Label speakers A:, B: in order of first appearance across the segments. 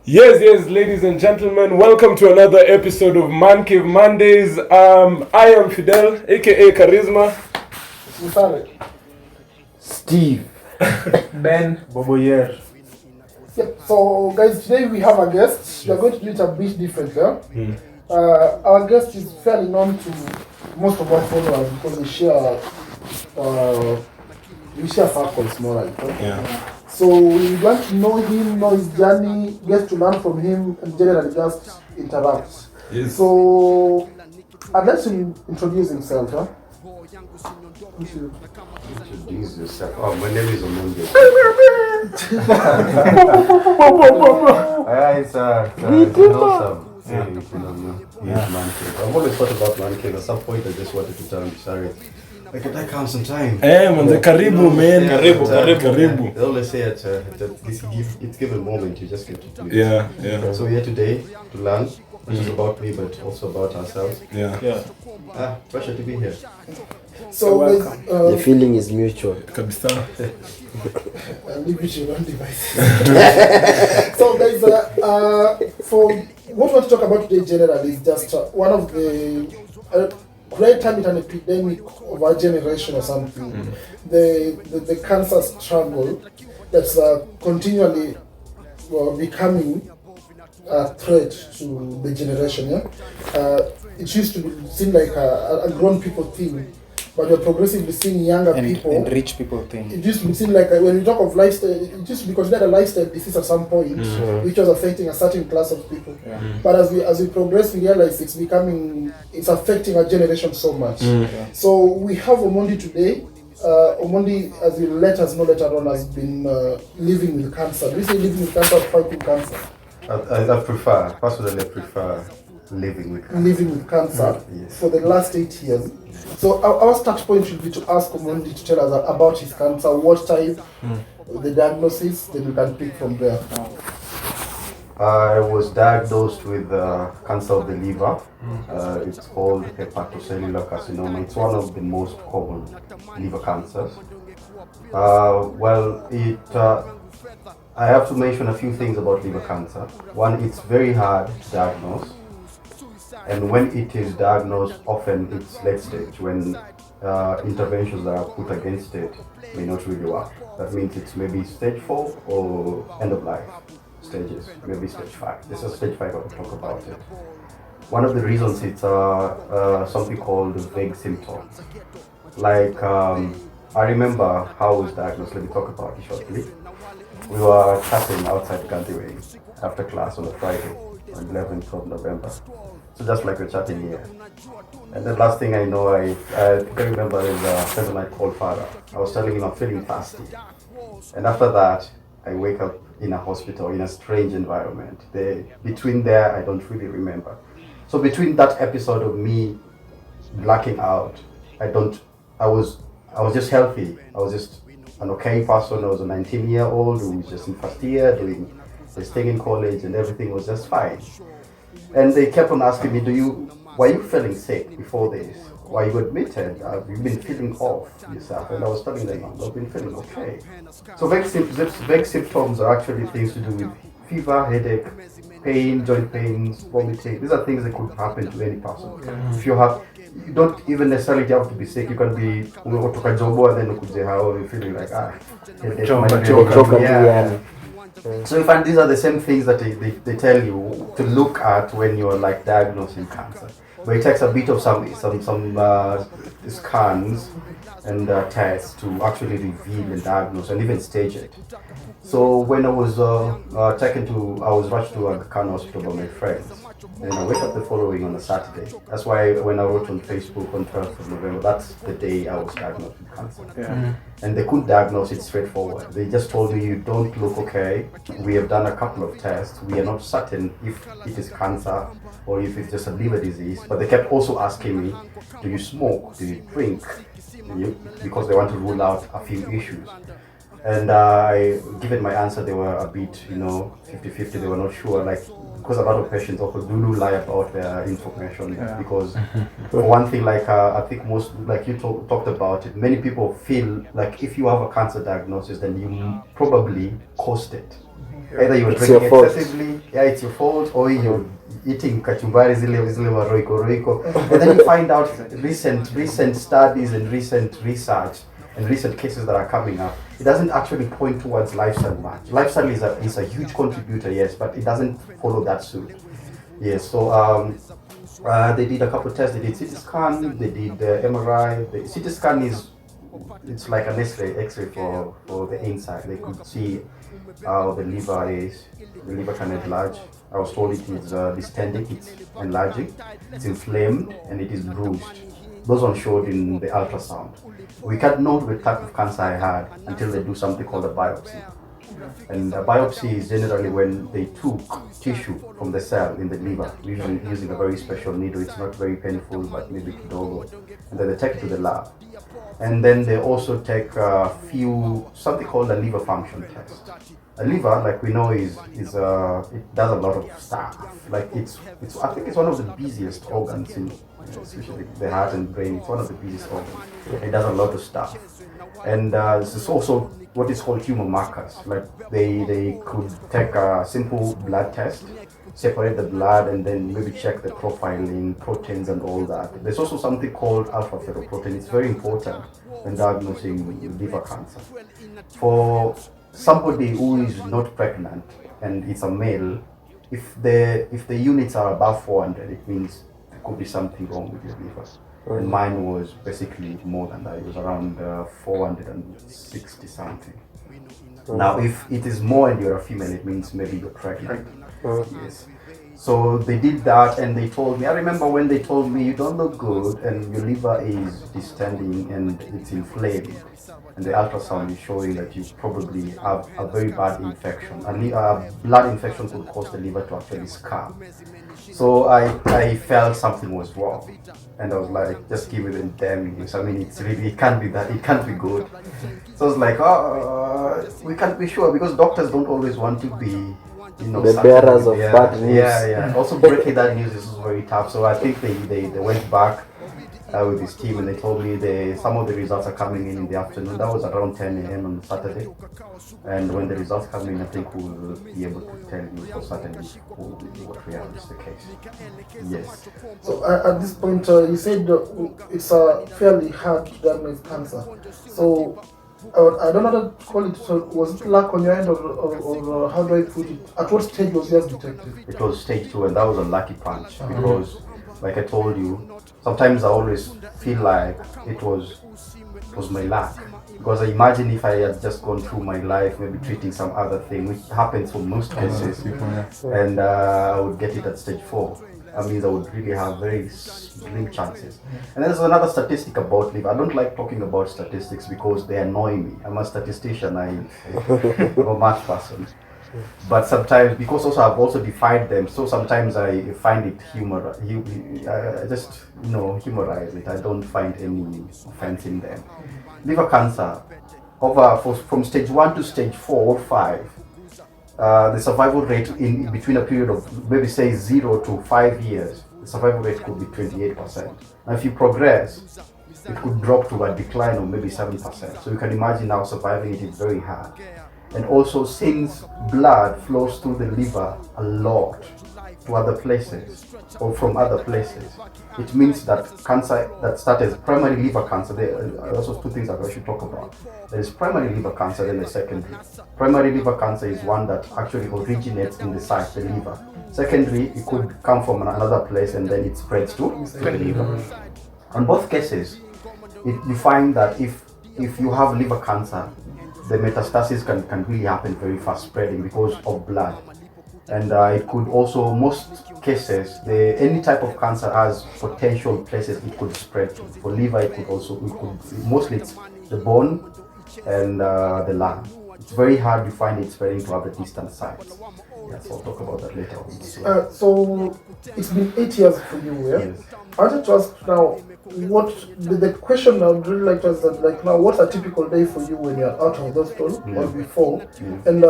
A: Yes, ladies and gentlemen, welcome to another episode of Man Cave Mondays. I am Fidel, aka Charisma.
B: Steve.
C: Ben.
D: Bobo here.
C: Yep. So, guys, today we have a guest. We are going to do it a bit differently. Our guest is fairly known to most of our followers because we share circles more like that.
A: Yeah.
C: So we want to know him, know his journey, get to learn from him, and generally just interact.
A: Yes.
C: So I'd like to introduce himself. Huh?
D: Introduce yourself. Oh, my name is Omondi. It's awesome. Man cave. I've always thought about man cave. At some point, I just wanted to tell him, sorry. Like, can I come sometime?
A: Man, karibu, man. Karibu.
D: They always say at it's given moment, you just get to do it.
A: Yeah.
D: So we're here today to learn, which is about me, but also about ourselves.
A: Yeah.
D: Pleasure to be here.
C: So
B: The feeling is mutual.
A: Kabisa.
C: leave it to your own device. So guys, for what we want to talk about today generally is just one of the great time in an epidemic of our generation or something. The cancer struggle that's continually becoming a threat to the generation. It used to be seen like a grown people thing, but we're progressively seeing younger people
E: and rich people thing.
C: It used to seem like when we talk of lifestyle, it used to be considered a lifestyle disease at some point, which was affecting a certain class of people. But as we progress, we realize it's affecting our generation so much. So we have Omondi today. Omondi, as you let us know later on, has been living with cancer. Do you say living with cancer or fighting cancer?
D: I prefer living with cancer. Yes.
C: For the last 8 years. So our start point should be to ask Omondi to tell us about his cancer, what type, the diagnosis, then we can pick from there.
D: I was diagnosed with cancer of the liver. It's called hepatocellular carcinoma. It's one of the most common liver cancers. I have to mention a few things about liver cancer. One, it's very hard to diagnose. And when it is diagnosed, often it's late stage, when interventions that are put against it may not really work. That means it's maybe stage 4 or end of life stages, maybe stage 5. This is stage 5, I will talk about it. One of the reasons it's something called vague symptoms. Like, I remember how I was diagnosed. Let me talk about it shortly. We were chatting outside Gandhi after class on a Friday, on 11th of November. So just like we're chatting here. And the last thing I know, I can remember is a friend of mine called Father. I was telling him I'm feeling fasty. And after that, I wake up in a hospital in a strange environment. Between there, I don't really remember. So between that episode of me blacking out, I was just healthy. I was just an okay person. I was a 19-year-old who was just in first year doing this thing in college, and everything was just fine. And they kept on asking me, were you feeling sick before this? Were you admitted? Have you been feeling off yourself? And I was telling them, I've been feeling okay. So vague symptoms are actually things to do with fever, headache, pain, joint pains, vomiting. These are things that could happen to any person. If you don't even necessarily have to be sick. You can be utoka jobo and then you're feeling like headache. So you find these are the same things that they tell you to look at when you're like diagnosing cancer. But it takes a bit of some scans and tests to actually reveal and diagnose and even stage it. So when I was I was rushed to Aga Khan hospital by my friends. And I wake up the following on a Saturday. That's why when I wrote on Facebook on 12th of November, that's the day I was diagnosed with cancer. And they couldn't diagnose it straightforward. They just told me, you don't look okay. We have done a couple of tests. We are not certain if it is cancer or if it's just a liver disease. But they kept also asking me, do you smoke? Do you drink? Because they want to rule out a few issues. And given my answer, they were a bit, 50-50. They were not sure, because a lot of patients also do lie about their information. Because for one thing, I think most, like you talked about it, many people feel like if you have a cancer diagnosis, then you probably caused it. Either you're drinking excessively, it's your fault, or you're eating kachumbari zile roiko. And then you find out recent studies and recent research and recent cases that are coming up, it doesn't actually point towards lifestyle much. Lifestyle is a huge contributor, yes, but it doesn't follow that suit. Yes, so they did a couple of tests. They did CT scan, they did MRI. The CT scan it's like an X-ray for the inside. They could see how the liver is. The liver can enlarge. I was told it is distended, it's enlarging, it's inflamed, and it is bruised. Those ones showed in the ultrasound. We can't know the type of cancer I had until they do something called a biopsy. And a biopsy is generally when they took tissue from the cell in the liver, usually using a very special needle. It's not very painful, but maybe kidogo. And then they take it to the lab. And then they also take something called a liver function test. A liver, like we know, it does a lot of stuff. Like I think it's one of the busiest organs in, especially the heart and brain. It's one of the busiest organs. It does a lot of stuff. And it's also what is called tumor markers. Like they could take a simple blood test, separate the blood, and then maybe check the profiling, proteins, and all that. There's also something called alpha ferroprotein. It's very important when diagnosing liver cancer. For somebody who is not pregnant and it's a male, if the units are above 400, it means there could be something wrong with your liver. And mine was basically more than that. It was around 460 something. Now, if it is more and you're a female, it means maybe you're pregnant. Yes. So they did that, and they told me, I remember when they told me, you don't look good and your liver is distending and it's inflamed, and the ultrasound is showing that you probably have a very bad infection. A blood infection could cause the liver to actually scar. So I felt something was wrong, and I was like, just give me the damn news. I mean, it can't be that, it can't be good. So I was like, we can't be sure, because doctors don't always want to be,
B: the bearers of bad news.
D: Yeah. Also breaking that news is very tough. So I think they went back with this team, and they told me some of the results are coming in the afternoon. That was around 10 a.m. on Saturday. And when the results come in, I think we'll be able to tell you for certain what really is the case. Yes.
C: So at this point, you said it's a fairly hard to diagnose cancer. So I don't know how to call it. So was it luck on your end, or how do I put it? At what stage was yours detected?
D: It was stage 2, and that was a lucky punch, because, like I told you, sometimes I always feel like it was my luck. Because I imagine if I had just gone through my life, maybe treating some other thing, which happens for most cases, and I would get it at stage 4. That means I would really have very slim chances. And there's another statistic about liver. I don't like talking about statistics because they annoy me. I'm a statistician. I'm a math person. But sometimes, because also I've also defined them, so sometimes I find it I just humorize it. I don't find any offense in them. Liver cancer, from stage 1 to stage 4 or 5, the survival rate in between a period of maybe say 0 to 5 years, the survival rate could be 28%. Now if you progress, it could drop to a decline of maybe 7%. So you can imagine now surviving it is very hard. And also, since blood flows through the liver a lot to other places or from other places, it means that cancer that started as primary liver cancer, there are also 2 things that I should talk about. There is primary liver cancer, then the secondary. Primary liver cancer is one that actually originates in the site, the liver. Secondary, it could come from another place and then it spreads to the liver. In both cases, you find that if you have liver cancer, the metastasis can really happen very fast, spreading because of blood. And it could also, most cases, any type of cancer has potential places it could spread to. For liver, mostly it's the bone and the lung. It's very hard to find it spreading to other distant sites. Yes, I'll talk about that later on.
C: So it's been 8 years for you, yeah?
D: Yes.
C: I wanted to ask now, what the question I would really like to ask that, like now, what's a typical day for you when you're out of hospital or before? And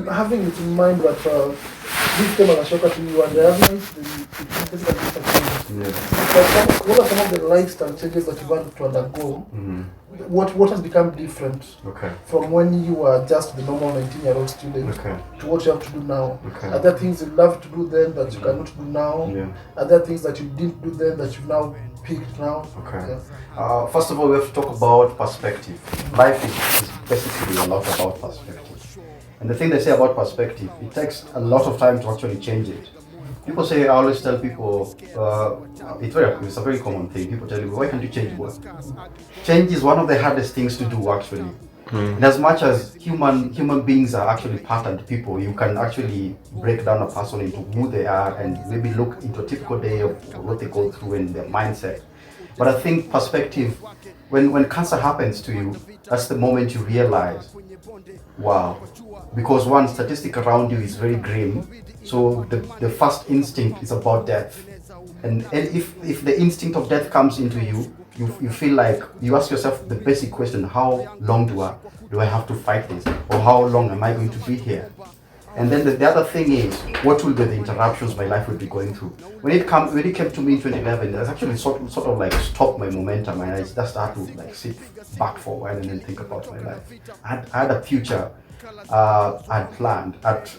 C: having it in mind that this came as a shocker to you, and I realized the physical disability But what are some of the lifestyle changes that you've had to undergo? What has become different from when you were just the normal 19-year-old student to what you have to do now? Are there things you love to do then that you cannot do now? Are there things that you didn't do then that you've now picked now?
D: First of all, we have to talk about perspective. Life is basically a lot about perspective. And the thing they say about perspective, it takes a lot of time to actually change it. People say, I always tell people, it's a very common thing. People tell me, why can't you change work? Change is one of the hardest things to do, actually. And as much as human beings are actually patterned people, you can actually break down a person into who they are and maybe look into a typical day of what they go through and their mindset. But I think perspective, when cancer happens to you, that's the moment you realize, wow. Because one statistic around you is very grim. So the first instinct is about death. And if the instinct of death comes into you, you feel like you ask yourself the basic question, how long do I have to fight this? Or how long am I going to be here? And then the other thing is, what will be the interruptions my life will be going through? When it came to me in 2011, it actually sort of like stopped my momentum, and I just started to like sit back for a while and then think about my life. I had a future I'd planned. At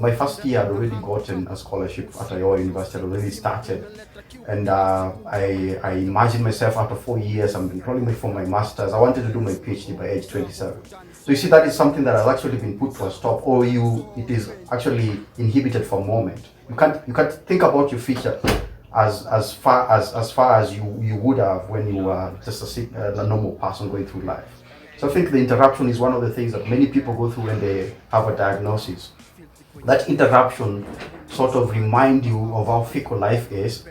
D: my first year, I'd already gotten a scholarship at Iowa University. I'd already started, and I imagined myself after 4 years, I'm enrolling for my master's. I wanted to do my PhD by age 27. So you see, that is something that has actually been put to a stop, or it is actually inhibited for a moment. You can't think about your future as far as you would have when you were just a normal person going through life. So I think the interruption is one of the things that many people go through when they have a diagnosis. That interruption sort of reminds you of how fickle life is,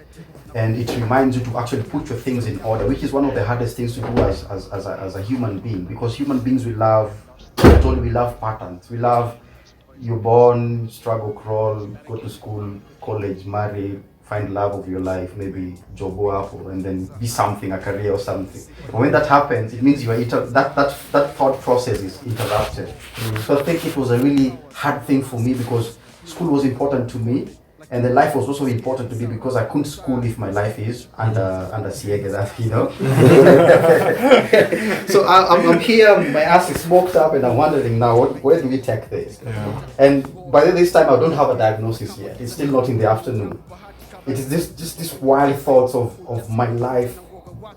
D: and it reminds you to actually put your things in order, which is one of the hardest things to do as a human being, because human beings, we love patterns. We love, you're born, struggle, crawl, go to school, college, marry, find love of your life, maybe job work, and then be something, a career or something. But when that happens, it means that thought process is interrupted. So I think it was a really hard thing for me, because school was important to me, and the life was also important to me, because I couldn't school if my life is under siege, you know. So I'm here, my ass is smoked up, and I'm wondering now, where do we take this? And by this time, I don't have a diagnosis yet. It's still not in the afternoon. It is just this wild thoughts of my life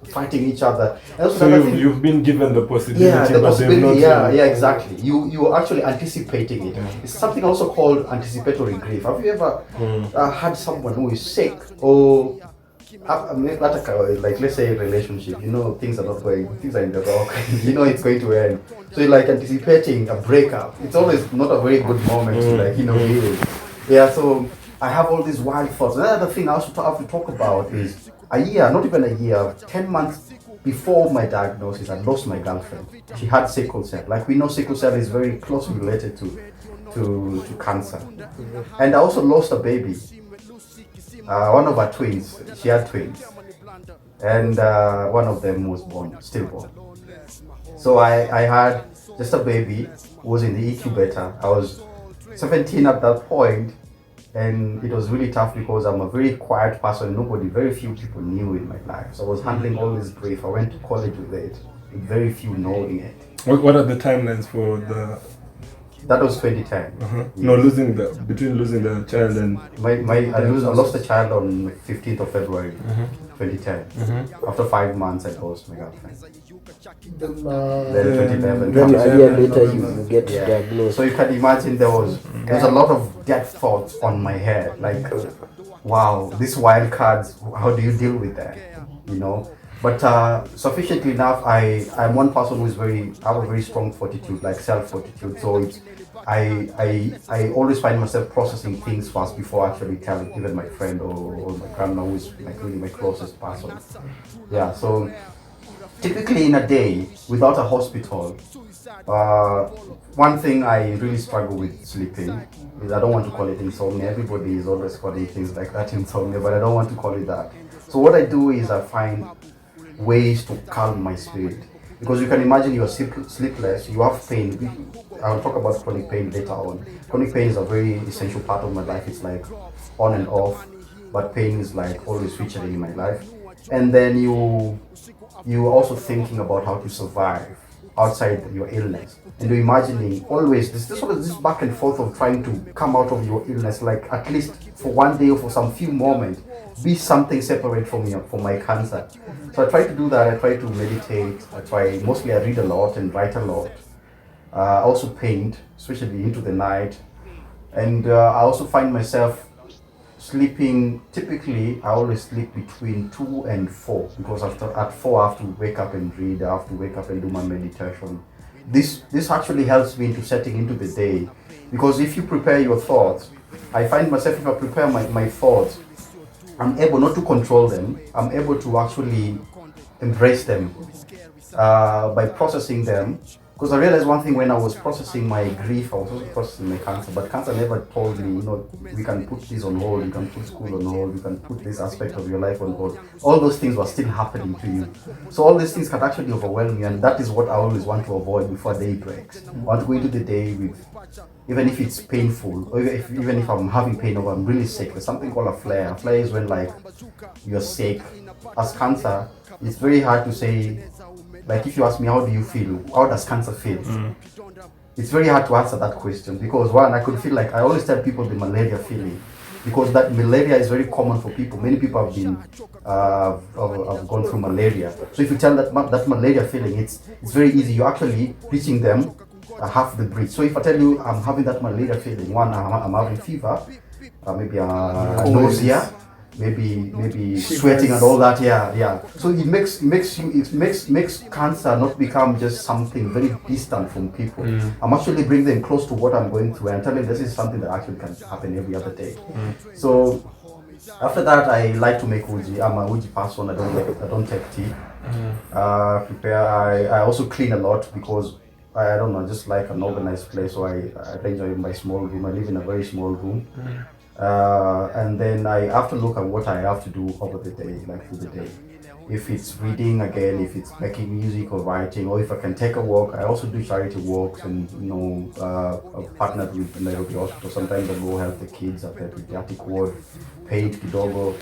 D: fighting each other. And
A: so you've been given the possibility,
D: exactly. You are actually anticipating it. It's something also called anticipatory grief. Have you ever had someone who is sick, or like let's say a relationship, you know, things are in the rock, you know it's going to end. So you're like anticipating a breakup. It's always not a very good moment to deal. Yeah, so I have all these wild thoughts. Another thing I also have to talk about is a year, not even a year, 10 months before my diagnosis, I lost my girlfriend. She had sickle cell. Like we know, sickle cell is very closely related to cancer. And I also lost a baby. One of her twins, she had twins. And one of them was stillborn. So I had just a baby who was in the incubator. I was 17 at that point. And it was really tough, because I'm a very quiet person. Very few people knew in my life. So I was handling all this grief. I went to college with it, with very few knowing it.
A: What are the timelines for the?
D: That was 2010.
A: Yes. No, between losing the child and
D: I lost the child on 15th of February, 2010. After 5 months, I lost my girlfriend. Then 2011.
B: Then a year later, you get diagnosed.
D: So you can imagine there was a lot of death thoughts on my head. Like, wow, these wild cards. How do you deal with that? You know. But sufficiently enough, I'm one person who I have a very strong fortitude, like self-fortitude. So I always find myself processing things first before actually telling even my friend or my grandma, who is like really my closest person. Yeah, so typically in a day without a hospital, one thing I really struggle with sleeping is, I don't want to call it insomnia. Everybody is always calling things like that insomnia, but I don't want to call it that. So what I do is I find ways to calm my spirit, because you can imagine you're sleepless, you have pain. I'll talk about chronic pain later on. Chronic pain is a very essential part of my life. It's like on and off. but pain is like always featuring in my life. And then you're also thinking about how to survive outside your illness, and you're imagining always this sort of this back and forth of trying to come out of your illness, like at least for one day or for some few moments, be something separate from my cancer. So I try to do that. I try to meditate. Mostly I read a lot and write a lot. I also paint, especially into the night, and I also find myself sleeping. Typically, I always sleep between 2 and 4 because at 4 I have to wake up and read. I have to wake up and do my meditation. This actually helps me into setting into the day, because if you prepare your thoughts, I find myself, if I prepare my thoughts, I'm able not to control them. I'm able to actually embrace them by processing them. Because I realized one thing when I was processing my grief, I was also processing my cancer, but cancer never told me, we can put this on hold, you can put school on hold, you can put this aspect of your life on hold. All those things were still happening to you. So all these things can actually overwhelm you, and that is what I always want to avoid before day breaks. I want to go into the day with, even if it's painful, or even if I'm having pain or I'm really sick, there's something called a flare. A flare is when like you're sick. As cancer, it's very hard to say. Like if you ask me, how do you feel? How does cancer feel? It's very hard to answer that question, because one, I could feel like, I always tell people the malaria feeling, because that malaria is very common for people. Many people have been have gone through malaria. So if you tell that malaria feeling, it's very easy. You're actually reaching them half the bridge. So if I tell you I'm having that malaria feeling, one, I'm having fever, maybe nausea, maybe sweating and all that, yeah. So it makes cancer not become just something very distant from people. I'm actually bringing them close to what I'm going through and telling them this is something that actually can happen every other day. So after that, I like to make uji. I'm a uji person. I don't take tea. I also clean a lot, because I don't know, just like an organized place. So I arrange my small room. I live in a very small room. And then I have to look at what I have to do over the day, like through the day. If it's reading again, if it's making music or writing, or if I can take a walk. I also do charity walks, and I've partnered with Nairobi Hospital. Sometimes I go help the kids at the pediatric ward, paid kidogo.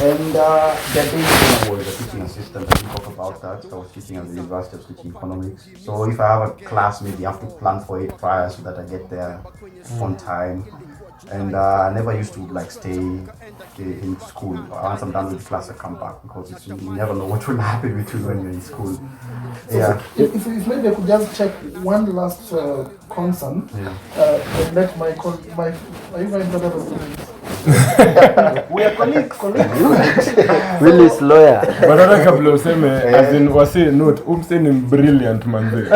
D: And that day I was a teaching assistant. I didn't talk about that. I was teaching at the University of Teaching Economics. So if I have a class, maybe I have to plan for it prior so that I get there on time. And I never used to like stay in school. Once I'm done with class, I come back, because you never know what will happen with you when you're in school.
C: So if maybe I could just check one last concern. Let my are you guys brother or siblings? We are colleagues.
B: Willis lawyer.
A: But hata kabla useme, as in wase note, umse ni brilliant manze.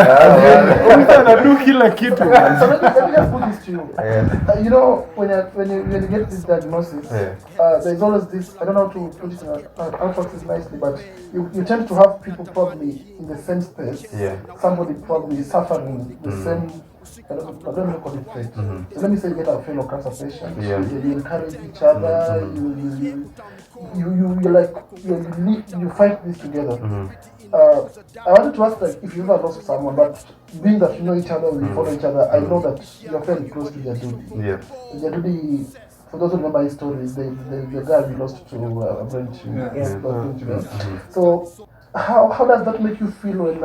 A: Umse anadu kila kitu.
C: So let me just put this to you. When you get this diagnosis, there's always this, I don't know how to put it how to put this nicely, but you tend to have people probably in the same space. Somebody probably suffering the same, I don't know call it fate. So let me say you get a fellow cancer patient. You encourage each other. You fight this together. I wanted to ask, like, if you ever lost someone, but being that you know each other, we follow each other, I know that you're fairly close to Jadudi. Jadudi, for those who remember his story, the guy we lost to a brain tumor. So how does that make you feel when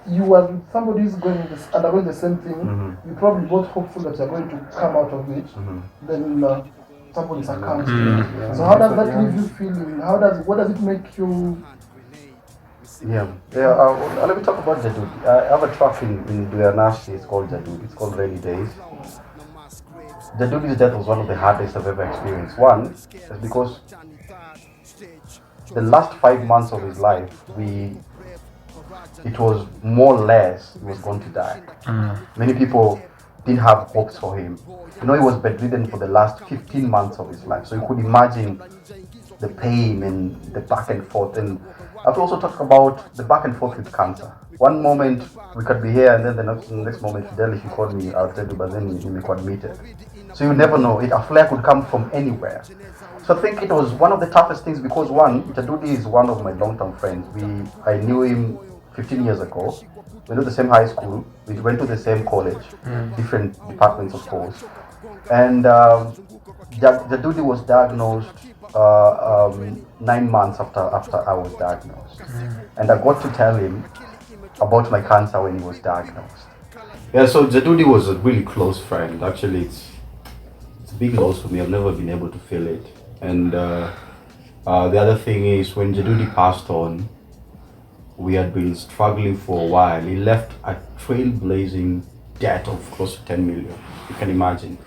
C: you are somebody who's undergoing the same thing? You're probably both hopeful that you're going to come out of it. Then somebody succumbs to it. So how does that leave you feeling? What does it make you?
D: Let me talk about Jadudi. I have a track in Duyanashi. It's called Jadudi. It's called Rainy Days. Jadudi's death was one of the hardest I've ever experienced. One is because the last 5 months of his life, it was more or less he was going to die. Many people didn't have hopes for him. He was bedridden for the last 15 months of his life. So you could imagine the pain and the back and forth. And I have to also talk about the back and forth with cancer. One moment we could be here, and then the next moment, Fidel, if you called me, I'll tell you, but then you may be admitted. So you never know. A flare could come from anywhere. So I think it was one of the toughest things, because one, Jadudi is one of my long-term friends. I knew him 15 years ago. We went to the same high school. We went to the same college, different departments, of course. And Jadudi was diagnosed 9 months after I was diagnosed. And I got to tell him about my cancer when he was diagnosed. Yeah, so Jadudi was a really close friend. Actually, it's a big loss for me. I've never been able to feel it. And the other thing is, when Jadudi passed on, we had been struggling for a while. He left a trailblazing debt of close to 10 million. You can imagine.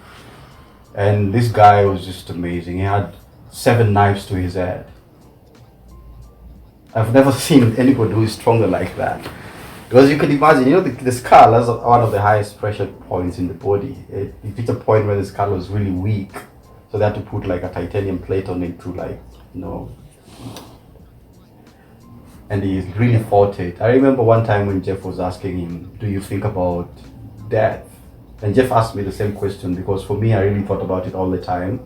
D: And this guy was just amazing. He had 7 knives to his head. I've never seen anybody who is stronger like that. Because you can imagine, the skull has one of the highest pressure points in the body. It hit a point where the skull was really weak. So they had to put like a titanium plate on it to and he really fought it. I remember one time when Jeff was asking him, do you think about death? And Jeff asked me the same question, because for me, I really thought about it all the time.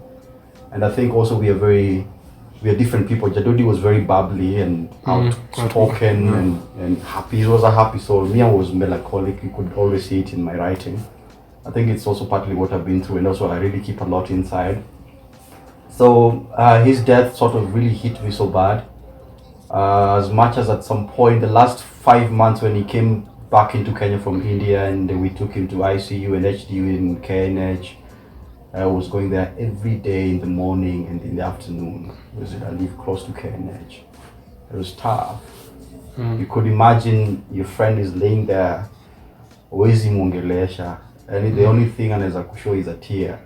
D: And I think also we are different people. Jadudi was very bubbly and outspoken and happy. He was a happy soul. Me, I was melancholic. You could always see it in my writing. I think it's also partly what I've been through, and also I really keep a lot inside. So his death sort of really hit me so bad. As much as at some point, the last 5 months when he came back into Kenya from India and we took him to ICU and HDU in KNH, I was going there every day in the morning and in the afternoon, because I live close to KNH. It was tough. You could imagine your friend is laying there, huwezi mwongelesha, and the only thing anaweza kushow is a tear.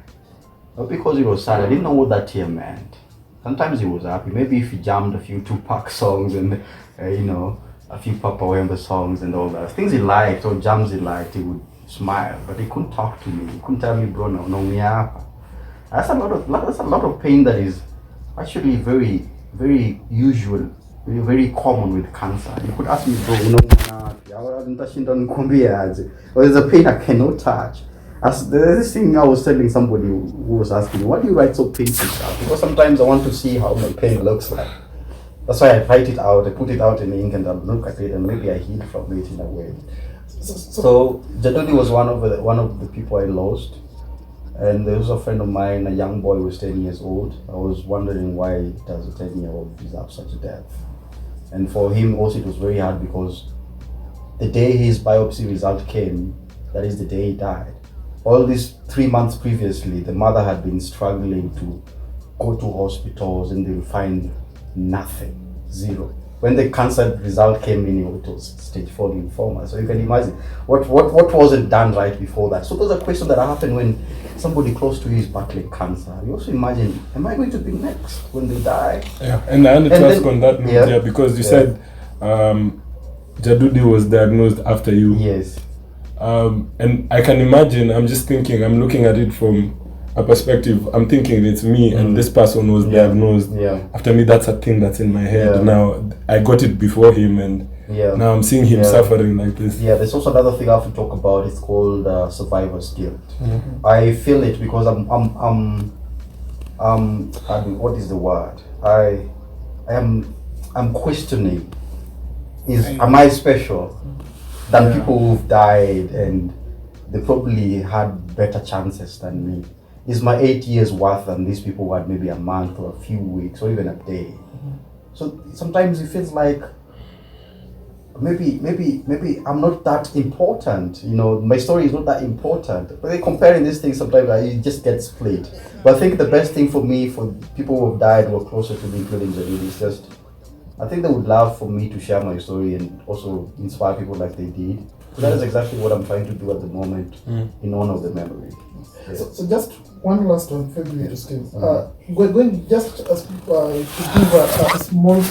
D: Not because he was sad, I didn't know what that tear meant. Sometimes he was happy. Maybe if he jammed a few Tupac songs and, a few Papa Wemba songs and all that. Things he liked or jams he liked, he would smile. But he couldn't talk to me. He couldn't tell me, bro, no, that's a lot of pain that is actually very, very usual, very, very common with cancer. You could ask me, bro, or there's a pain I cannot touch. As there's this thing I was telling somebody who was asking me, why do you write so painful stuff? Because sometimes I want to see how my pain looks like. That's why I write it out, I put it out in ink and I look at it and maybe I heal from it in a way. So Jadudi was one of the people I lost. And there was a friend of mine, a young boy who was 10 years old. I was wondering why does a 10-year-old deserve such a death? And for him also it was very hard, because the day his biopsy result came, that is the day he died. All these 3 months previously, the mother had been struggling to go to hospitals and they would find nothing, zero. When the cancer result came in, it was stage 4 lymphoma. So you can imagine what wasn't done right before that. So those are questions that happen when somebody close to you is battling cancer. You also imagine, am I going to be next when they die?
A: Yeah, and I wanted to ask on that note, because you said Jadudi was diagnosed after you.
D: Yes.
A: And I can imagine, I'm just thinking, I'm looking at it from a perspective, I'm thinking it's me and this person was diagnosed after me. That's a thing that's in my head. Now I got it before him and now I'm seeing him suffering like this. Yeah,
D: there's also another thing I have to talk about. It's called survivor's guilt. I feel it because I'm what is the word? I'm questioning, am I special than people who've died and they probably had better chances than me? Is my 8 years worth than these people who had maybe a month or a few weeks or even a day? So sometimes it feels like maybe I'm not that important. My story is not that important. But then comparing these things, sometimes it just gets split. But I think the best thing for me, for people who have died who are closer to me, including Jadudi, is just, I think they would love for me to share my story and also inspire people like they did. So that is exactly what I'm trying to do at the moment in honor of the memory. Yeah.
C: So just one last one, February to Steve. Going just to give a small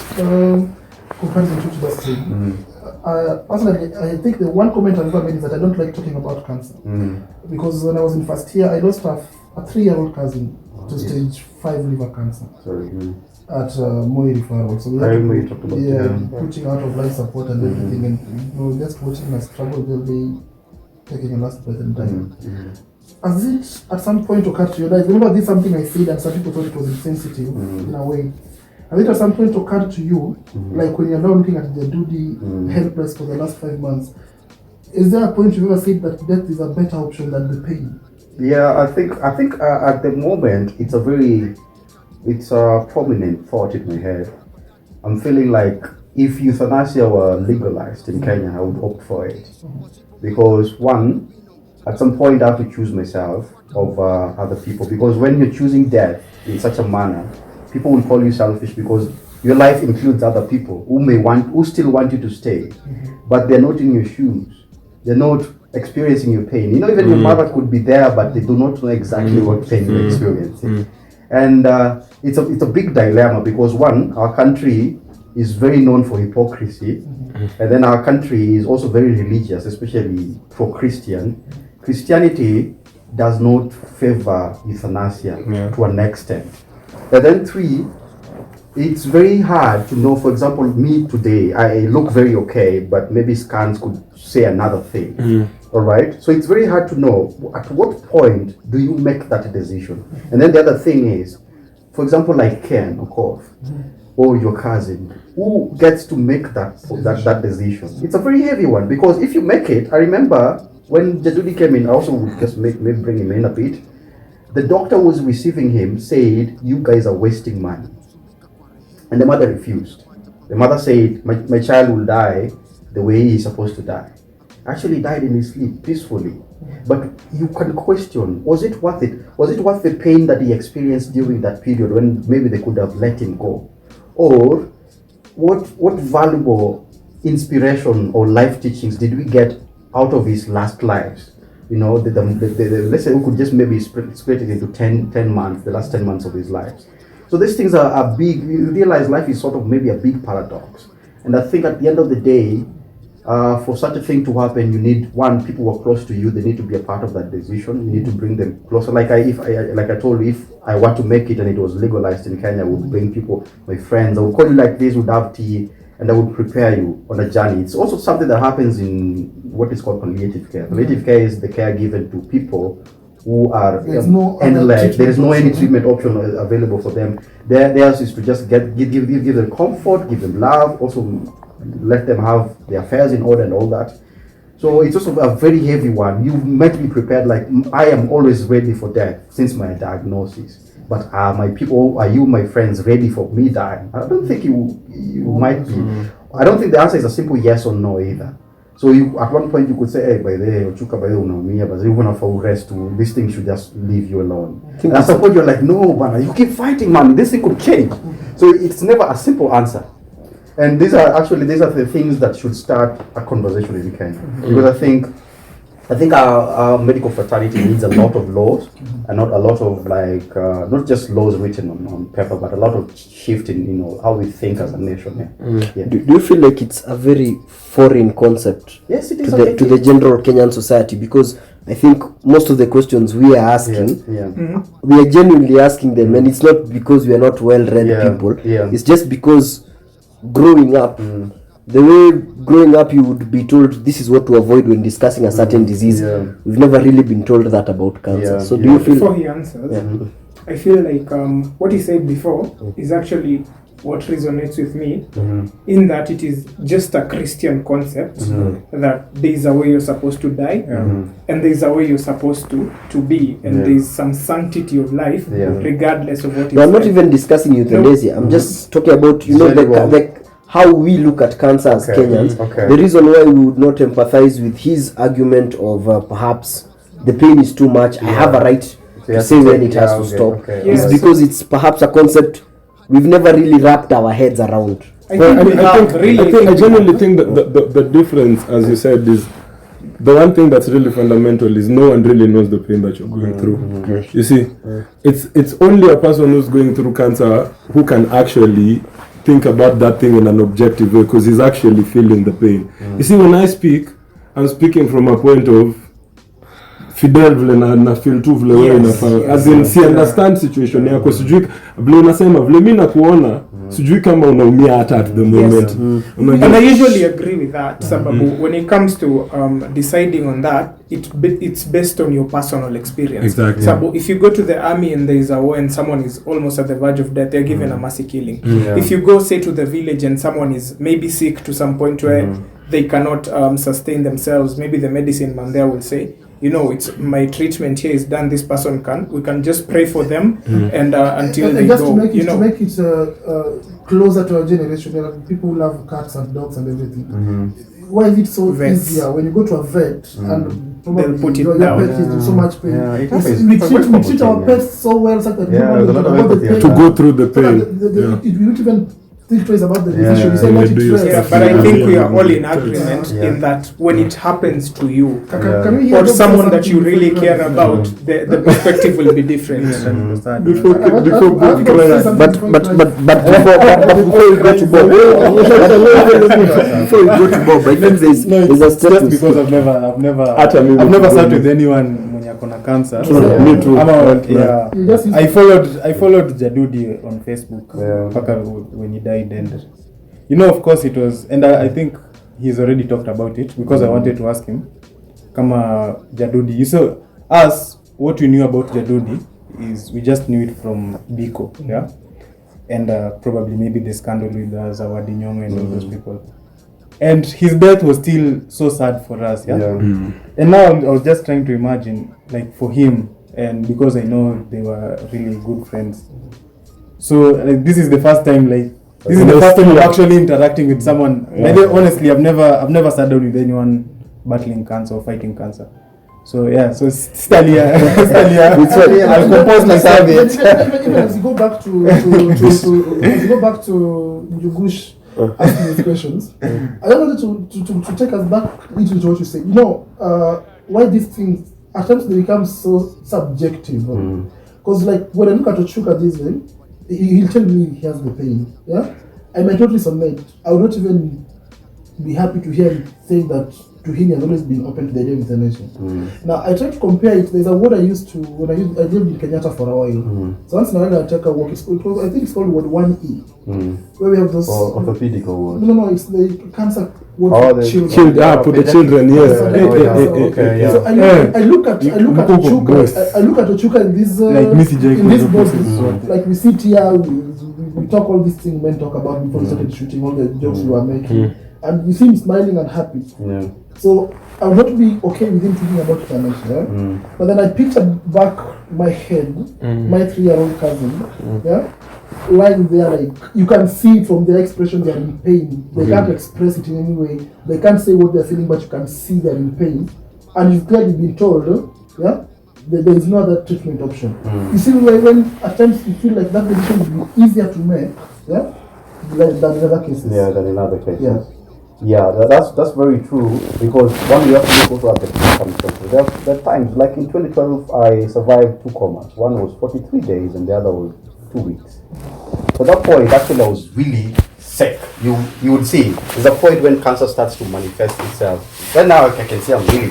C: comparison to the thing. Personally, I think the one comment I've ever made is that I don't like talking about cancer. Because when I was in first year, I lost a 3-year-old cousin to stage 5 liver cancer.
D: Sorry.
C: At Moi referral. So we had putting out of life support and everything, and just watching my struggle till they taking a last breath and dying. Has it at some point occurred to your life? Remember, this is something I said and some people thought it was insensitive in a way. Has it at some point occurred to you, like when you're now looking at the Jadudi helpless for the last 5 months, is there a point you've ever said that death is a better option than the pain?
D: Yeah, I think at the moment it's a prominent thought in my head. I'm feeling like if euthanasia were legalized in Kenya, I would opt for it because one, at some point I have to choose myself over other people, because when you're choosing death in such a manner, people will call you selfish because your life includes other people who still want you to stay, but they're not in your shoes. They're not experiencing your pain. You know, even your mother could be there, but they do not know exactly what pain you're experiencing. And it's a big dilemma because one, our country is very known for hypocrisy, and then our country is also very religious, especially pro-Christian. Christianity does not favor euthanasia to an extent. And then three, it's very hard to know. For example, me today, I look very okay, but maybe scans could say another thing. All right, so it's very hard to know at what point do you make that decision. And then the other thing is, for example, like Ken, of course, or your cousin, who gets to make that decision? It's a very heavy one because if you make it, I remember when Jadudi came in, I also would just maybe bring him in a bit. The doctor who was receiving him said, "You guys are wasting money," and the mother refused. The mother said, my child will die the way he is supposed to die. Actually died in his sleep peacefully. But you can question, was it worth it? Was it worth the pain that he experienced during that period when maybe they could have let him go? Or what valuable inspiration or life teachings did we get out of his last lives? You know, let's say we could just maybe split it into 10 months, the last 10 months of his lives. So these things are big. You realize life is sort of maybe a big paradox. And I think at the end of the day, for such a thing to happen, you need one, people who are close to you, they need to be a part of that decision. You need to bring them closer. Like I told you, if I want to make it and it was legalized in Kenya, I would bring people, my friends, I would call you like this, would have tea, and I would prepare you on a journey. It's also something that happens in what is called palliative care. Palliative care is the care given to people who are there is no any treatment option available for them. Theirs is to just give them comfort, give them love, also let them have their affairs in order and all that. So it's also a very heavy one. You might be prepared, like I am always ready for death since my diagnosis. But my people, are you, my friends, ready for me dying? I don't think you might be. I don't think the answer is a simple yes or no either. So at one point you could say, hey, by the way, Ochuka, by the way, but you're gonna for rest too. This thing should just leave you alone. And at some point you're like, no, man, you keep fighting, man. This thing could change. So it's never a simple answer. And these are the things that should start a conversation in Kenya. Because I think our medical fraternity needs a lot of laws and not a lot of not just laws written on paper, but a lot of shift in how we think as a nation. Yeah.
B: Do you feel like it's a very foreign concept?
D: Yes, it is
B: to the general Kenyan society? Because I think most of the questions we are asking, we are genuinely asking them, and it's not because we are not well-read people. Yeah. It's just because growing up, the way growing up you would be told this is what to avoid when discussing a certain disease. We've never really been told that about cancer. So do you feel...
E: Before he answers, I feel like what he said before is actually what resonates with me, in that it is just a Christian concept that there is a way you're supposed to die, and there is a way you're supposed to be, and there is some sanctity of life regardless of what
B: I'm not even discussing euthanasia. I'm just talking about how we look at cancer as Kenyans. The reason why we would not empathize with his argument of perhaps the pain is too much, I have a right to say when it has to stop, is because it's perhaps a concept we've never really wrapped our heads around.
A: I genuinely think that the difference, as you said, is the one thing that's really fundamental is no one really knows the pain that you're going through. You see, it's only a person who's going through cancer who can actually think about that thing in an objective way, because he's actually feeling the pain. You see, when I speak, I'm speaking from a point of Fidel vile na feel tu vile wewe unafaa, as in si understand situation yako, sijui vile unasema vile mimi nakuona, sijui kama unaumia hata at the moment.
E: And I usually agree with that, sababu when it comes to deciding on that, it's based on your personal experience.
A: Exactly.
E: Sababu if you go to the army and there is a war and someone is almost at the verge of death, they're given a mercy killing. If you go say to the village and someone is maybe sick to some point where they cannot sustain themselves, maybe the medicine man there will say, it's my treatment here is done, this person we can just pray for them and until
C: and
E: they
C: just
E: go,
C: to make it closer to our generation, there are people who love cats and dogs and everything. Why is it so easier when you go to a vet and probably
E: put it
C: your
E: down.
C: pet is in so much pain?
D: We
C: We treat our pets so well, such that
A: to go through the pain.
C: We don't even think twice about the decision. You say
A: Yeah,
C: let
A: do
C: it
A: your
C: rest.
A: stuff.
E: But I think we are all in
A: Yeah.
E: agreement in that when it happens to you
C: Can we hear
E: or
C: doctor
E: someone that
C: something
E: you really
C: before
E: care
C: you
E: about, the perspective will be different.
A: Before
C: I want to say something
B: But
C: before you
B: but
C: cry.
B: but before you go to Bob, before you go to Bob, I think there's a
F: just
B: statement.
F: because I've never
A: Hata mimi
F: sat
A: mimi.
F: with anyone mwenye akona cancer.
A: Me too.
F: Yeah.
C: You just use-
F: I followed Jadudi on Facebook mpaka when he died, and of course it was, and I think he's already talked about it because I wanted to ask him kama Jadudi. You saw us, what we knew about Jadudi is we just knew it from Biko, yeah, and probably maybe the scandal with Zawadi Nyong'o and all those people. And his death was still so sad for us, yeah. And now I was just trying to imagine, like, for him, and because I know they were really good friends. So this is the first time, I'm actually interacting with someone. Maybe, honestly, I've never sat down with anyone battling cancer or fighting cancer. So yeah, so Stalia, I'll compose myself.
C: Even as you go back to Njugush asking these questions, I wanted to take us back into what you said. Why these things at times they become so subjective. Because like when I look at Ochuka this way, he'll tell me he has the pain. Yeah, I might not resonate. I would not even be happy to hear him saying that to him he has always been open to the idea of euthanasia. Now I try to compare it. There's a word I used to when I lived in Kenyatta for a while. So once in a while I take a walk. I think it's called word 1E. Where we have those
D: orthopedic word.
C: No, it's the cancer word for
D: the
C: children.
A: For the children, yes.
D: Okay, yeah.
C: So I look at Ochuka in this in this body. Like we sit here, we talk all these things men talk about before we started shooting, all the jokes we were making, and you see him smiling and happy.
D: Yeah.
C: So I would not be okay with him thinking about euthanasia. But then I pictured back my head, my 3-year-old cousin, lying there, like you can see from their expression they are in pain. They can't express it in any way. They can't say what they're feeling, but you can see they're in pain. And you've clearly been told, that there is no other treatment option. You see, when at times you feel like that decision would be easier to make, than in other cases.
D: Yeah, than in other cases. Yeah, that's very true, because one, you have to look also at the circumstances. There are times, like in 2012, I survived 2 comas. One was 43 days and the other was 2 weeks. So that point, actually, I was really sick. You would see, there's a point when cancer starts to manifest itself. Right now, I can say I'm really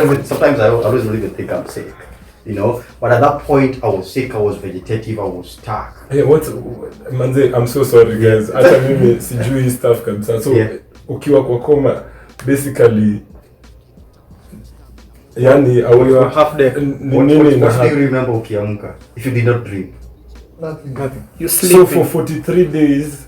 D: good. Sometimes I always don't even think I'm sick. But at that point I was sick, I was vegetative, I was stuck.
A: Hey, Manze, I'm so sorry guys. Hata mimi sijui stuff kabisa. So ukiwa kwa coma, basically yani
F: you are half dead.
D: What do you remember ukiamka if you did not dream?
C: Nothing.
E: You sleep.
A: So for 43 days,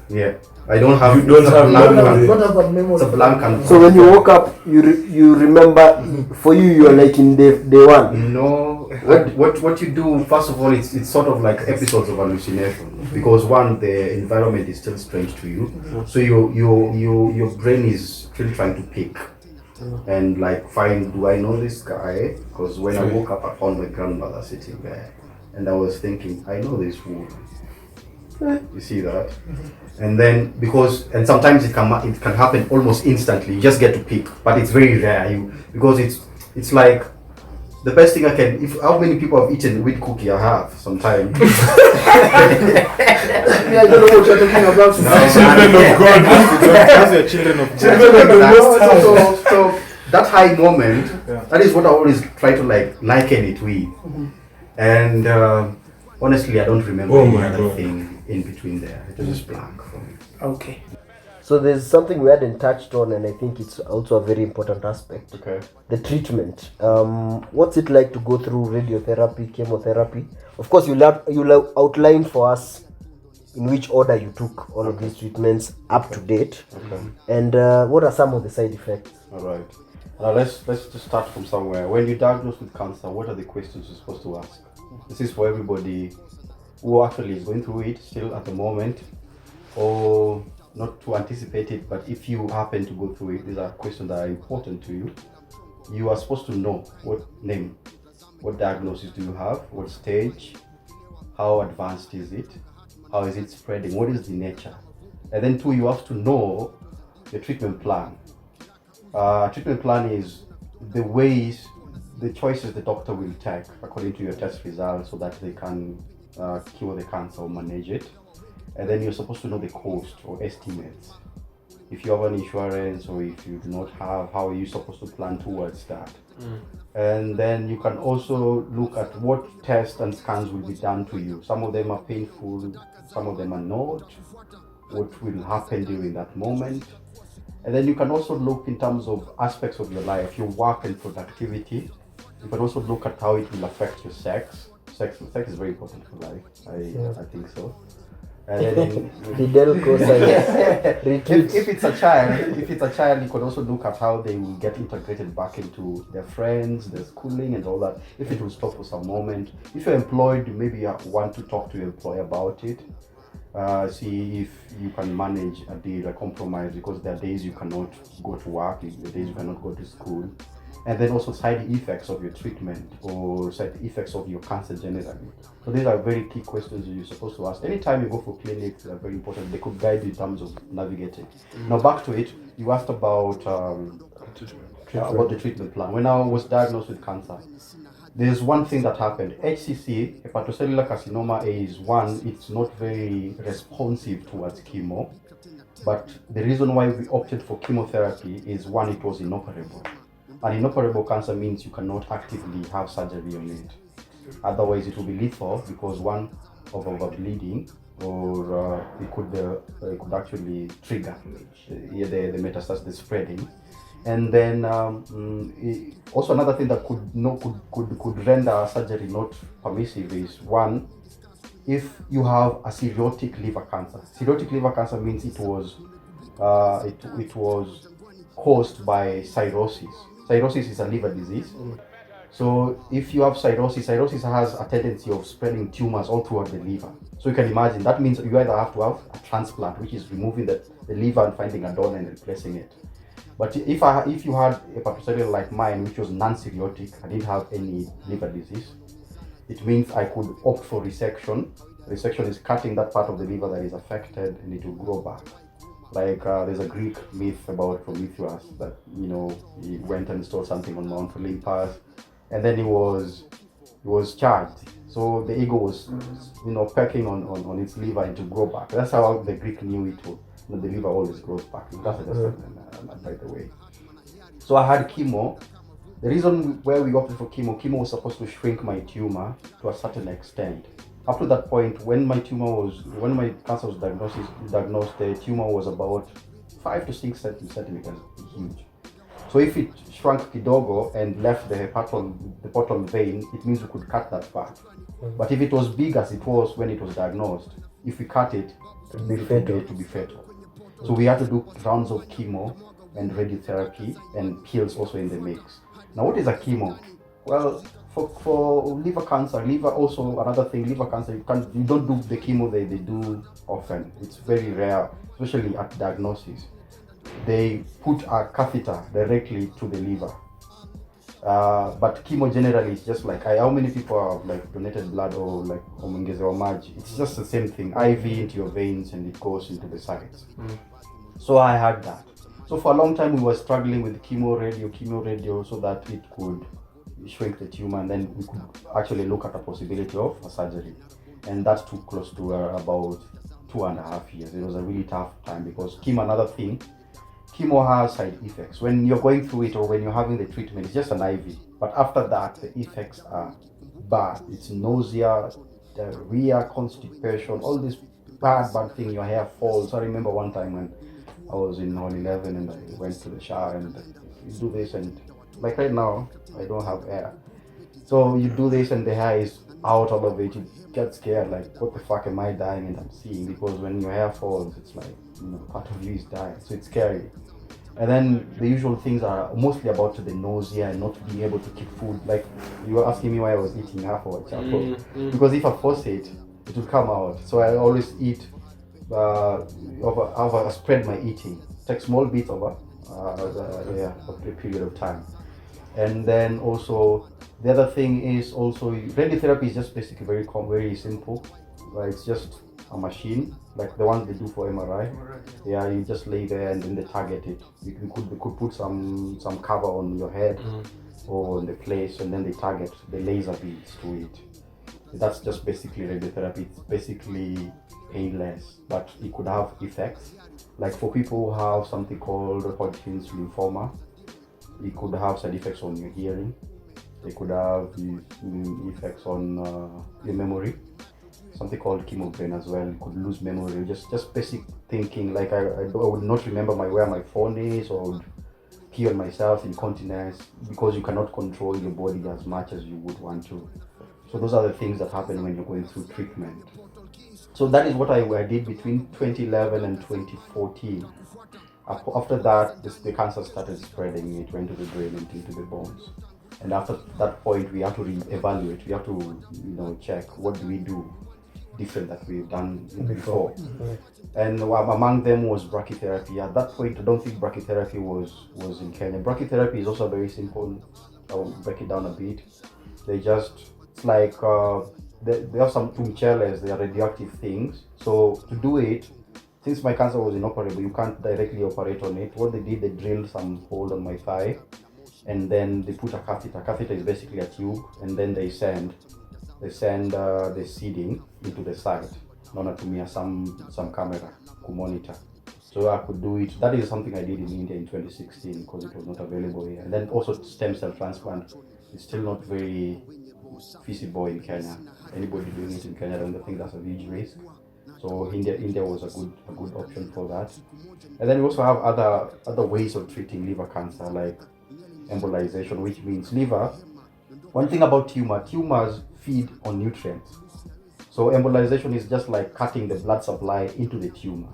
D: I don't have.
A: You don't have
C: I don't have a memory.
D: It's a blank canvas.
B: So when you woke up, you remember. For you are like in day one.
D: No, what you do first of all, it's sort of like episodes of hallucination, because one, the environment is still strange to you, so your brain is still trying to pick and like find, do I know this guy? Because when I woke up, I found my grandmother sitting there, and I was thinking, I know this woman. You see that? And then and sometimes it can happen almost instantly. You just get to pick, but it's very rare. Because it's like the best thing I can. How many people have eaten wheat cookie? I have sometimes.
C: I don't know what you're talking about.
A: children of God.
F: That's your children of God.
D: So that high moment, that is what I always try to liken it with. And honestly, I don't remember any other thing in between there. It was just blank for me.
E: Okay.
B: So there's something we hadn't touched on, and I think it's also a very important aspect.
D: Okay.
B: The treatment. What's it like to go through radiotherapy, chemotherapy? Of course, you'll outline for us in which order you took all of these treatments up to date.
D: Okay.
B: And what are some of the side effects?
D: All right. Now let's just start from somewhere. When you're diagnosed with cancer, what are the questions you're supposed to ask? This is for everybody who actually is going through it still at the moment, or not to anticipate it, but if you happen to go through it, these are questions that are important to you. You are supposed to know what name, what diagnosis do you have, what stage, how advanced is it, how is it spreading, what is the nature, and then two, you have to know the treatment plan. Treatment plan is the ways, the choices the doctor will take according to your test results so that they can cure the cancer or manage it. And then you're supposed to know the cost or estimates. If you have an insurance or if you do not have, how are you supposed to plan towards that? And then you can also look at what tests and scans will be done to you. Some of them are painful, some of them are not. What will happen during that moment? And then you can also look in terms of aspects of your life, your work and productivity. You can also look at how it will affect your sex. Sex is very important for life. I think so. And then if it's a child, you could also look at how they will get integrated back into their friends, their schooling and all that. If it will stop for some moment. If you're employed, maybe you want to talk to your employer about it. See if you can manage a deal, a compromise, because there are days you cannot go to work, there are days you cannot go to school. And then also side effects of your treatment or side effects of your cancer generally. So these are very key questions you're supposed to ask. Anytime you go for clinics, they're very important. They could guide you in terms of navigating. Now back to it, you asked about the treatment plan. When I was diagnosed with cancer, there's one thing that happened. HCC, hepatocellular carcinoma, is one, it's not very responsive towards chemo. But the reason why we opted for chemotherapy is one, it was inoperable. An inoperable cancer means you cannot actively have surgery on it. Otherwise, it will be lethal because one, of overbleeding, or it could actually trigger the metastasis, the spreading. And then also another thing that could render surgery not permissive is one, if you have a cirrhotic liver cancer. Cirrhotic liver cancer means it was caused by cirrhosis. Cirrhosis is a liver disease. So if you have cirrhosis has a tendency of spreading tumors all throughout the liver. So you can imagine, that means you either have to have a transplant, which is removing the liver and finding a donor and replacing it. But if you had a hepatocellular like mine, which was non-cirrhotic, I didn't have any liver disease, it means I could opt for resection. Resection is cutting that part of the liver that is affected and it will grow back. Like there's a Greek myth about Prometheus that, he went and stole something on Mount Olympus, and then he was charged. So the ego was, pecking on its liver and to grow back. That's how the Greek knew it would. The liver always grows back. That's just by the way. So I had chemo. The reason why we opted for chemo was supposed to shrink my tumor to a certain extent. Up to that point, when my cancer was diagnosed, the tumor was about 5 to 6 centimeters huge. So if it shrunk kidogo and left the bottom vein, it means we could cut that part. But if it was big as it was when it was diagnosed, if we cut it, it would be fatal. So we had to do rounds of chemo and radiotherapy and pills also in the mix. Now what is a chemo? Well, for liver cancer, another thing, liver cancer, you don't do the chemo they do often. It's very rare, especially at diagnosis. They put a catheter directly to the liver. But chemo generally is just like, how many people have donated blood or Omondi Ochuka? It's just the same thing, IV into your veins and it goes into the sides. So I had that. So for a long time we were struggling with chemo radio so that it could shrink the tumor, and then we could actually look at a possibility of a surgery. And that took close to about 2.5 years. It was a really tough time because chemo has side effects. When you're going through it or when you're having the treatment, it's just an IV. But after that, the effects are bad. It's nausea, diarrhea, constipation, all this bad thing. Your hair falls. I remember one time when I was in 11 and I went to the shower and you do this, and like right now, I don't have hair. So you do this and the hair is out all of it. You get scared, like, what the fuck am I dying and I'm seeing? Because when your hair falls, it's like, part of you is dying. So it's scary. And then the usual things are mostly about the nausea and not being able to keep food. Like you were asking me why I was eating afterwards. Because if I force it will come out. So I always eat over spread my eating. Take small bits over a period of time. And then also the other thing is also radiotherapy is just basically very simple. It's just a machine like the ones they do for MRI. Yeah, you just lay there and then they target it. You could put some cover on your head or on the place, and then they target the laser beams to it. That's just basically radiotherapy. It's basically painless, but it could have effects. Like for people who have something called Hodgkin's lymphoma, it could have side effects on your hearing. It could have effects on your memory. Something called chemobrain as well. You could lose memory. Just basic thinking. Like I would not remember where my phone is, or would pee on myself, incontinence, because you cannot control your body as much as you would want to. So those are the things that happen when you're going through treatment. So that is what I did between 2011 and 2014. After that, the cancer started spreading. It went to the brain and into the bones. And after that point, we have to re-evaluate. We have to, check what do we do different that we've done before. And among them was brachytherapy. At that point, I don't think brachytherapy was in Kenya. Brachytherapy is also very simple. I'll break it down a bit. It's like they have some tumcheles, they are radioactive things. So to do it, since my cancer was inoperable, you can't directly operate on it. What they did, they drilled some hole on my thigh, and then they put a catheter. Catheter is basically a tube, and then they send the seeding into the site. Known to me as some camera to monitor. So I could do it. That is something I did in India in 2016 because it was not available here. And then also stem cell transplant is still not very feasible in Kenya. Anybody doing it in Kenya, I don't think that's a huge risk. So India was a good option for that. And then we also have other ways of treating liver cancer, like embolization, which means liver. One thing about tumors feed on nutrients. So embolization is just like cutting the blood supply into the tumor.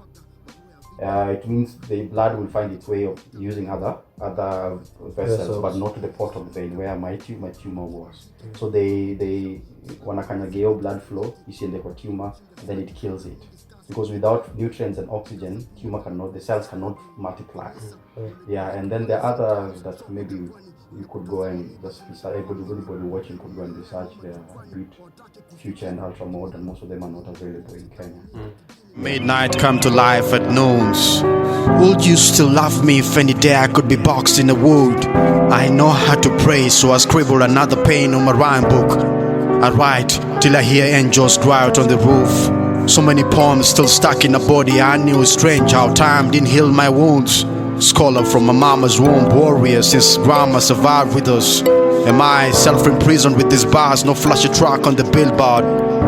D: It means the blood will find its way of using other vessels, but not to the portal vein where my tumor was. So they wanakanyageo blood flow isiende kwa tumor, and then it kills it. Because without nutrients and oxygen, the cells cannot multiply. Yeah, and then there are others that maybe you could go and just research. Everybody watching could go and research. They are a bit future and ultra modern. Most of them are not available in Kenya.
G: Midnight come to life at noons. Would you still love me if any day I could be boxed in the wood? I know how to pray, so I scribble another pain on my rhyme book. I write till I hear angels cry out on the roof. So many poems still stuck in a body. I knew it's strange how time didn't heal my wounds. Scholar from my mama's womb, warrior since grandma survived with us. Am I self-imprisoned with these bars? No flashy truck on the billboard.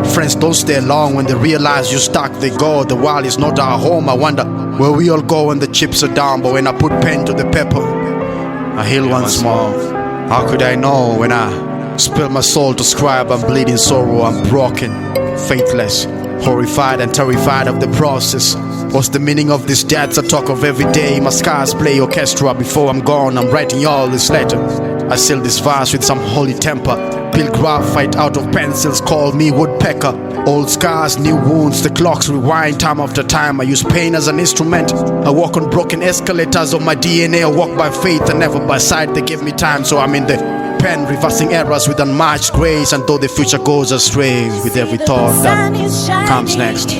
G: Friends don't stay long when they realize you stuck. They go, the world is not our home. I wonder where we all go when the chips are down. But when I put pen to the paper, I heal once more. How could I know when I spill my soul to scribe? I'm bleeding sorrow, I'm broken, faithless, horrified and terrified of the process. What's the meaning of these deaths I talk of every day? My scars play orchestra before I'm gone. I'm writing all this letter. I seal this verse with some holy temper. Peel graphite out of pencils, call me woodpecker. Old scars, new wounds, the clocks rewind time after time. I use pain as an instrument. I walk on broken escalators of my DNA. I walk by faith and never by sight. They give me time, so I'm in the pen, reversing errors with unmatched grace. And though the future goes astray with every thought that comes next.